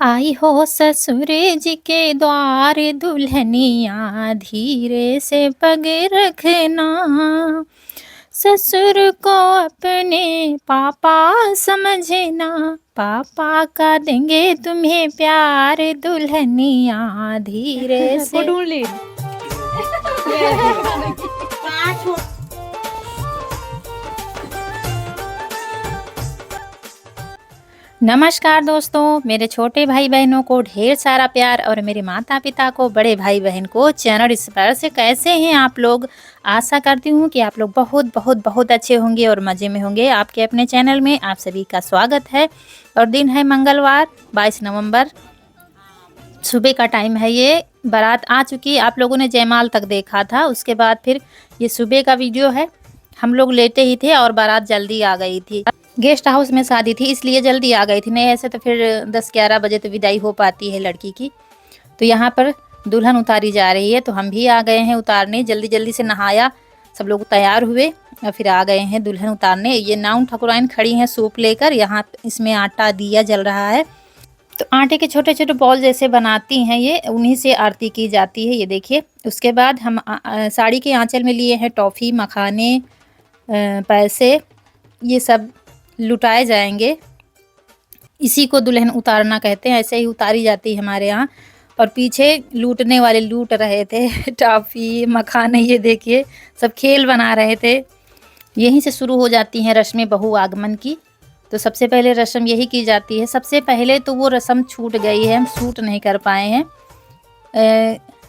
आई हो ससुर जी के द्वार दुल्हनिया धीरे से पग रखना। ससुर को अपने पापा समझना, पापा का देंगे तुम्हें प्यार दुल्हनिया धीरे से। Go lead. नमस्कार दोस्तों, मेरे छोटे भाई बहनों को ढेर सारा प्यार और मेरे माता पिता को, बड़े भाई बहन को चैनल स्पर्श से कैसे हैं आप लोग। आशा करती हूँ कि आप लोग बहुत बहुत बहुत अच्छे होंगे और मज़े में होंगे। आपके अपने चैनल में आप सभी का स्वागत है और दिन है मंगलवार 22 नवंबर, सुबह का टाइम है। ये बारात आ चुकी, आप लोगों ने जयमाल तक देखा था, उसके बाद फिर ये सुबह का वीडियो है। हम लोग लेटे ही थे और बारात जल्दी आ गई थी। गेस्ट हाउस में शादी थी इसलिए जल्दी आ गई थी, नहीं ऐसे तो फिर 10-11 बजे तो विदाई हो पाती है लड़की की। तो यहाँ पर दुल्हन उतारी जा रही है, तो हम भी आ गए हैं उतारने। जल्दी जल्दी से नहाया, सब लोग तैयार हुए और फिर आ गए हैं दुल्हन उतारने। ये नाउन ठकुराइन खड़ी हैं सूप लेकर, यहाँ इसमें आटा दिया जल रहा है। तो आटे के छोटे छोटे बॉल जैसे बनाती हैं ये, उन्हीं से आरती की जाती है। ये देखिए, उसके बाद हम साड़ी के आंचल में लिए हैं टॉफ़ी, मखाने, पैसे, ये सब लुटाए जाएंगे। इसी को दुल्हन उतारना कहते हैं, ऐसे ही उतारी जाती है हमारे यहाँ। और पीछे लूटने वाले लूट रहे थे टॉफ़ी, मखाने, ये देखिए सब खेल बना रहे थे। यहीं से शुरू हो जाती हैं रस्में बहू आगमन की। तो सबसे पहले रस्म यही की जाती है। सबसे पहले तो वो रस्म छूट गई है, हम शूट नहीं कर पाए हैं।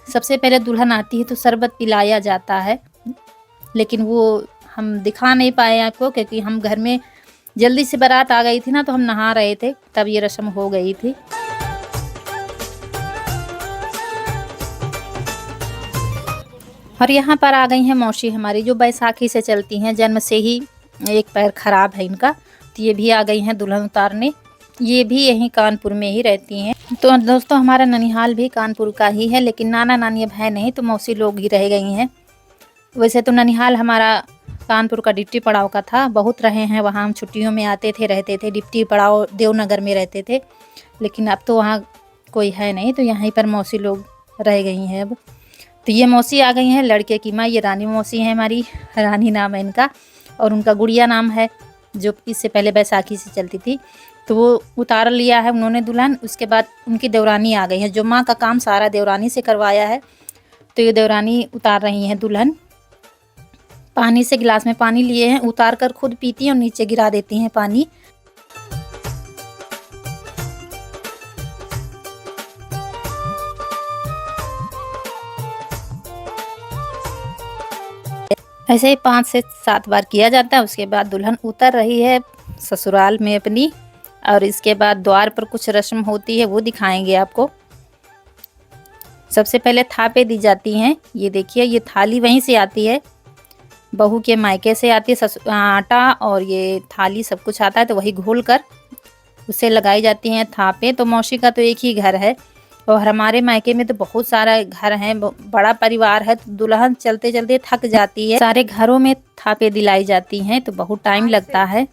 सबसे पहले दुल्हन आती है तो शरबत पिलाया जाता है, लेकिन वो हम दिखा नहीं पाए आपको क्योंकि हम घर में जल्दी से बारात आ गई थी ना, तो हम नहा रहे थे, तब ये रस्म हो गई थी। और यहाँ पर आ गई हैं मौसी हमारी, जो बैसाखी से चलती हैं, जन्म से ही एक पैर खराब है इनका, तो ये भी आ गई हैं दुल्हन उतारने। ये भी यहीं कानपुर में ही रहती हैं। तो दोस्तों, हमारा ननिहाल भी कानपुर का ही है, लेकिन नाना नानी अब है नहीं, तो मौसी लोग ही रह गई हैं। वैसे तो ननिहाल हमारा कानपुर का डिप्टी पड़ाव का था, बहुत रहे हैं वहाँ। हम छुट्टियों में आते थे, रहते थे। डिप्टी पड़ाव देवनगर में रहते थे, लेकिन अब तो वहाँ कोई है नहीं, तो यहीं पर मौसी लोग रह गई हैं अब। तो ये मौसी आ गई हैं लड़के की माँ, ये रानी मौसी है हमारी, रानी नाम है इनका, और उनका गुड़िया नाम है, जो इससे पहले बैसाखी से चलती थी। तो वो उतार लिया है उन्होंने दुल्हन। उसके बाद उनकी देवरानी आ गई है, जो माँ का काम सारा देवरानी से करवाया है। तो ये देवरानी उतार रही हैं दुल्हन। पानी से गिलास में पानी लिए हैं, उतार कर खुद पीती हैं और नीचे गिरा देती हैं पानी। ऐसे ही 5 से 7 बार किया जाता है। उसके बाद दुल्हन उतर रही है ससुराल में अपनी, और इसके बाद द्वार पर कुछ रस्म होती है, वो दिखाएंगे आपको। सबसे पहले थापे दी जाती हैं। ये देखिए, ये थाली वहीं से आती है, बहू के मायके से आती है। आटा और ये थाली सब कुछ आता है, तो वही घोल कर उसे लगाई जाती हैं थापे। तो मौसी का तो एक ही घर है, और हमारे मायके में तो बहुत सारा घर हैं, बड़ा परिवार है, तो दुल्हन चलते चलते थक जाती है। सारे घरों में थापे दिलाई जाती हैं, तो बहुत टाइम लगता है।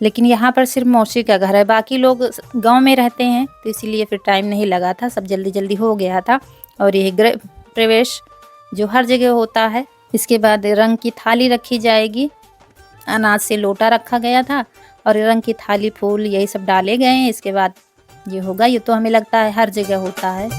लेकिन यहाँ पर सिर्फ मौसी का घर है, बाकी लोग गांव में रहते हैं, तो इसीलिए फिर टाइम नहीं लगा था, सब जल्दी जल्दी हो गया था। और ये गृह प्रवेश जो हर जगह होता है। इसके बाद रंग की थाली रखी जाएगी, अनाज से लोटा रखा गया था, और रंग की थाली, फूल, यही सब डाले गए हैं। इसके बाद ये होगा। ये तो हमें लगता है हर जगह होता है।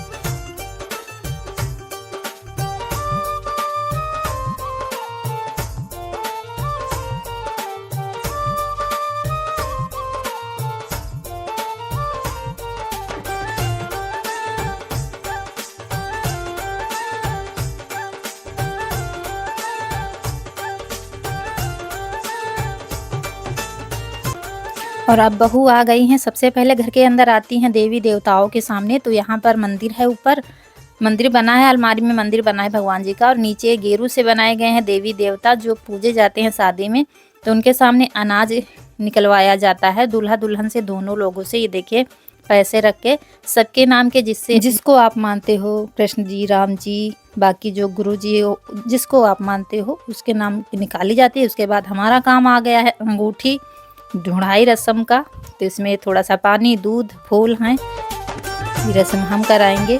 और अब बहू आ गई हैं। सबसे पहले घर के अंदर आती हैं देवी देवताओं के सामने। तो यहाँ पर मंदिर है, ऊपर मंदिर बना है, अलमारी में मंदिर बना है भगवान जी का, और नीचे गेरू से बनाए गए हैं देवी देवता जो पूजे जाते हैं शादी में। तो उनके सामने अनाज निकलवाया जाता है दूल्हा दुल्हन से, दोनों लोगों से। ये देखिए, पैसे रख के सबके नाम के, जिसको आप मानते हो, कृष्ण जी, राम जी, बाकी जो गुरु जी हो, जिसको आप मानते हो उसके नाम निकाली जाती है। उसके बाद हमारा काम आ गया है अंगूठी ढूढ़ाई रस्म का। तो इसमें थोड़ा सा पानी, दूध, फूल हैं, ये रस्म हम कराएंगे।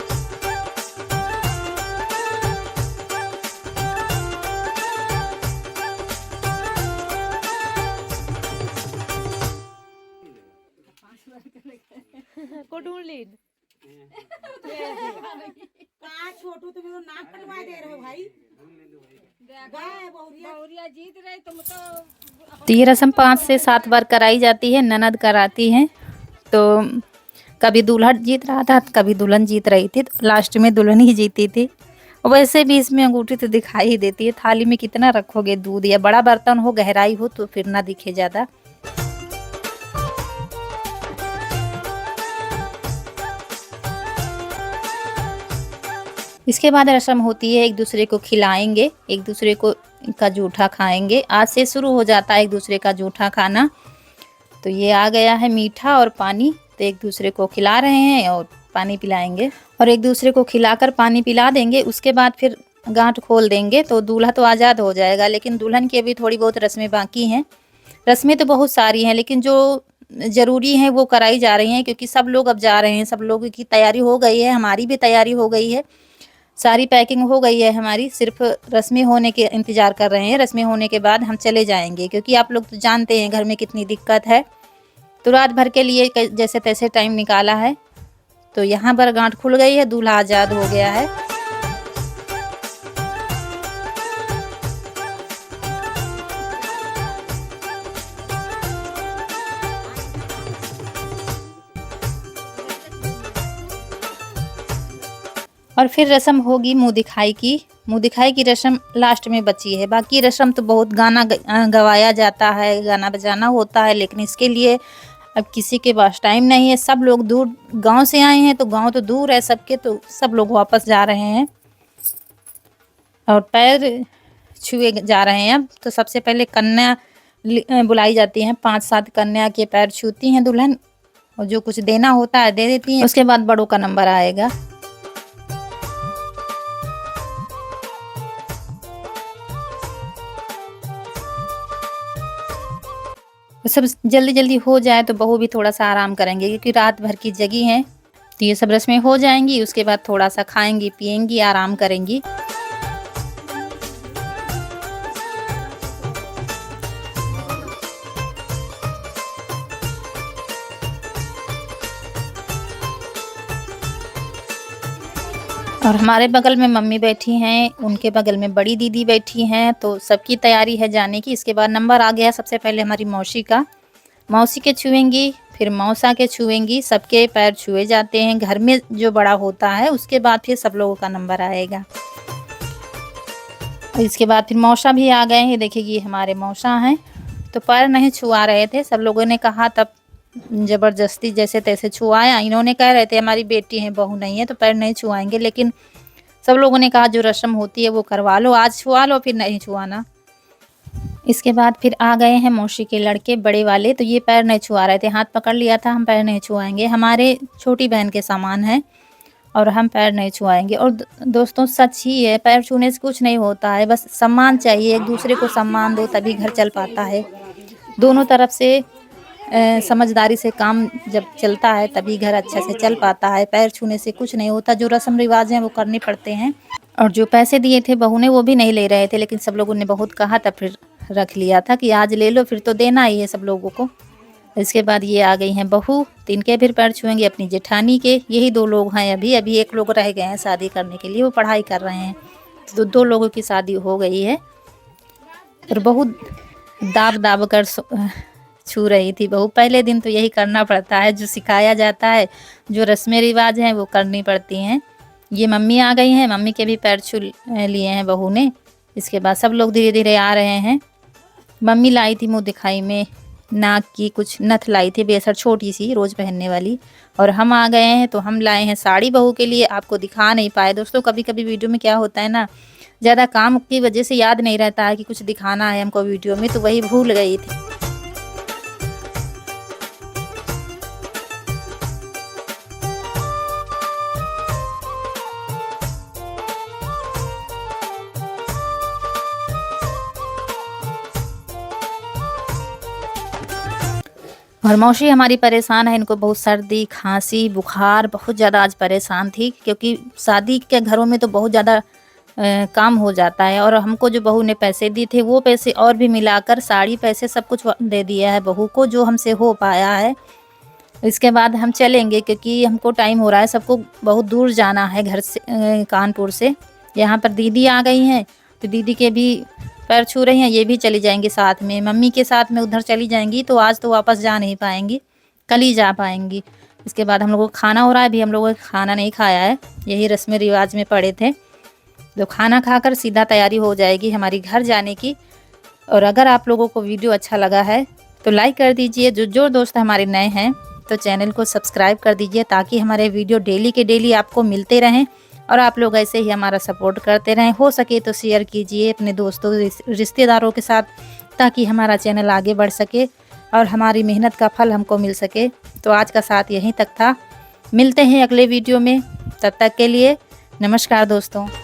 को ढूंढ ली छोटू तुम तो नाक कटवा दे रहे हो भाई। बहुरिया जीत रहे तुम तो ये रस्म 5 से 7 बार कराई जाती है, ननद कराती हैं। तो कभी दूल्हा जीत रहा था, कभी दुल्हन जीत रही थी, तो लास्ट में दुल्हन ही जीती थी। वैसे भी इसमें अंगूठी तो दिखाई ही देती है। थाली में कितना रखोगे दूध, या बड़ा बर्तन हो, गहराई हो तो फिर ना दिखे ज़्यादा। इसके बाद रस्म होती है एक दूसरे को खिलाएंगे, एक दूसरे को का जूठा खाएंगे। आज से शुरू हो जाता है एक दूसरे का जूठा खाना। तो ये आ गया है मीठा और पानी, तो एक दूसरे को खिला रहे हैं और पानी पिलाएंगे, और एक दूसरे को खिलाकर पानी पिला देंगे। उसके बाद फिर गांठ खोल देंगे, तो दूल्हा तो आज़ाद हो जाएगा, लेकिन दुल्हन की अभी थोड़ी बहुत रस्में बाकी हैं। रस्में तो बहुत सारी हैं, लेकिन जो ज़रूरी हैं वो कराई जा रही हैं, क्योंकि सब लोग अब जा रहे हैं, सब लोगों की तैयारी हो गई है, हमारी भी तैयारी हो गई है, सारी पैकिंग हो गई है हमारी। सिर्फ रस्में होने के इंतज़ार कर रहे हैं। रस्में होने के बाद हम चले जाएंगे, क्योंकि आप लोग तो जानते हैं घर में कितनी दिक्कत है। तो रात भर के लिए जैसे तैसे टाइम निकाला है। तो यहाँ पर गांठ खुल गई है, दूल्हा आज़ाद हो गया है। और फिर रस्म होगी मुँह दिखाई की। मुँह दिखाई की रस्म लास्ट में बची है। बाकी रस्म तो बहुत गाना गवाया जाता है, गाना बजाना होता है, लेकिन इसके लिए अब किसी के पास टाइम नहीं है। सब लोग दूर गांव से आए हैं, तो गांव तो दूर है सबके, तो सब लोग वापस जा रहे हैं और पैर छुए जा रहे हैं। अब तो सबसे पहले कन्या बुलाई जाती हैं, 5-7 कन्या के पैर छूती हैं दुल्हन, और जो कुछ देना होता है दे देती हैं। उसके बाद बड़ों का नंबर आएगा। सब जल्दी जल्दी हो जाए तो बहू भी थोड़ा सा आराम करेंगे, क्योंकि रात भर की जगी हैं। तो ये सब रस्में हो जाएंगी, उसके बाद थोड़ा सा खाएंगी, पिएंगी, आराम करेंगी। और हमारे बगल में मम्मी बैठी हैं, उनके बगल में बड़ी दीदी बैठी हैं, तो सबकी तैयारी है जाने की। इसके बाद नंबर आ गया सबसे पहले हमारी मौसी का। मौसी के छुएंगी, फिर मौसा के छुएंगी, सबके पैर छुए जाते हैं। घर में जो बड़ा होता है उसके बाद फिर सब लोगों का नंबर आएगा। और इसके बाद फिर मौसा भी आ गए हैं। देखिए ये हमारे मौसा हैं। तो पैर नहीं छुआ रहे थे, सब लोगों ने कहा, तब ज़बरदस्ती जैसे तैसे छुआया। इन्होंने कह रहे थे हमारी बेटी है, बहू नहीं है, तो पैर नहीं छुआएंगे, लेकिन सब लोगों ने कहा जो रस्म होती है वो करवा लो, आज छुआ लो, फिर नहीं छुआना। इसके बाद फिर आ गए हैं मौसी के लड़के बड़े वाले। तो ये पैर नहीं छुआ रहे थे, हाथ पकड़ लिया था, हम पैर नहीं छुआएंगे, हमारे छोटी बहन के सामान है और हम पैर नहीं छुआएंगे। और दोस्तों सच ही है, पैर छूने से कुछ नहीं होता है, बस सम्मान चाहिए, एक दूसरे को सम्मान दो तभी घर चल पाता है। दोनों तरफ से समझदारी से काम जब चलता है तभी घर अच्छे से चल पाता है। पैर छूने से कुछ नहीं होता, जो रस्म रिवाज हैं वो करने पड़ते हैं। और जो पैसे दिए थे बहू ने वो भी नहीं ले रहे थे, लेकिन सब लोगों ने बहुत कहा, तब फिर रख लिया था कि आज ले लो, फिर तो देना ही है सब लोगों को। इसके बाद ये आ गई हैं बहू, तो इनके फिर पैर छुएंगे अपनी जेठानी के। यही 2 लोग हैं अभी, एक लोग रह गए हैं शादी करने के लिए, वो पढ़ाई कर रहे हैं। तो 2 लोगों की शादी हो गई है। और बहुत दाब दाब कर छू रही थी बहू। पहले दिन तो यही करना पड़ता है, जो सिखाया जाता है, जो रस्में रिवाज हैं वो करनी पड़ती हैं। ये मम्मी आ गई हैं, मम्मी के भी पैर छू लिए हैं बहू ने। इसके बाद सब लोग धीरे धीरे आ रहे हैं। मम्मी लाई थी मुँह दिखाई में नाक की कुछ नथ लाई थी, बेसर छोटी सी रोज़ पहनने वाली। और हम आ गए हैं, तो हम लाए हैं साड़ी बहू के लिए। आपको दिखा नहीं पाए दोस्तों, कभी कभी वीडियो में क्या होता है ना, ज़्यादा काम की वजह से याद नहीं रहता है कि कुछ दिखाना है हमको वीडियो में, तो वही भूल गई थी। और मौसी हमारी परेशान है, इनको बहुत सर्दी खांसी बुखार बहुत ज़्यादा आज परेशान थी, क्योंकि शादी के घरों में तो बहुत ज़्यादा काम हो जाता है। और हमको जो बहू ने पैसे दिए थे वो पैसे और भी मिलाकर साड़ी पैसे सब कुछ दे दिया है बहू को, जो हमसे हो पाया है। इसके बाद हम चलेंगे क्योंकि हमको टाइम हो रहा है, सबको बहुत दूर जाना है घर से, कानपुर से। यहाँ पर दीदी आ गई हैं तो दीदी के भी पैर छू रही हैं, ये भी चली जाएंगी साथ में, मम्मी के साथ में उधर चली जाएंगी। तो आज तो वापस जा नहीं पाएंगी, कल ही जा पाएंगी। इसके बाद हम लोगों को खाना हो रहा है, अभी हम लोगों ने खाना नहीं खाया है, यही रस्म रिवाज में पड़े थे। तो खाना खाकर सीधा तैयारी हो जाएगी हमारी घर जाने की। और अगर आप लोगों को वीडियो अच्छा लगा है तो लाइक कर दीजिए, जो दोस्त हमारे नए हैं तो चैनल को सब्सक्राइब कर दीजिए, ताकि हमारे वीडियो डेली के डेली आपको मिलते रहें और आप लोग ऐसे ही हमारा सपोर्ट करते रहें। हो सके तो शेयर कीजिए अपने दोस्तों रिश्तेदारों के साथ, ताकि हमारा चैनल आगे बढ़ सके और हमारी मेहनत का फल हमको मिल सके। तो आज का साथ यहीं तक था, मिलते हैं अगले वीडियो में, तब तक के लिए नमस्कार दोस्तों।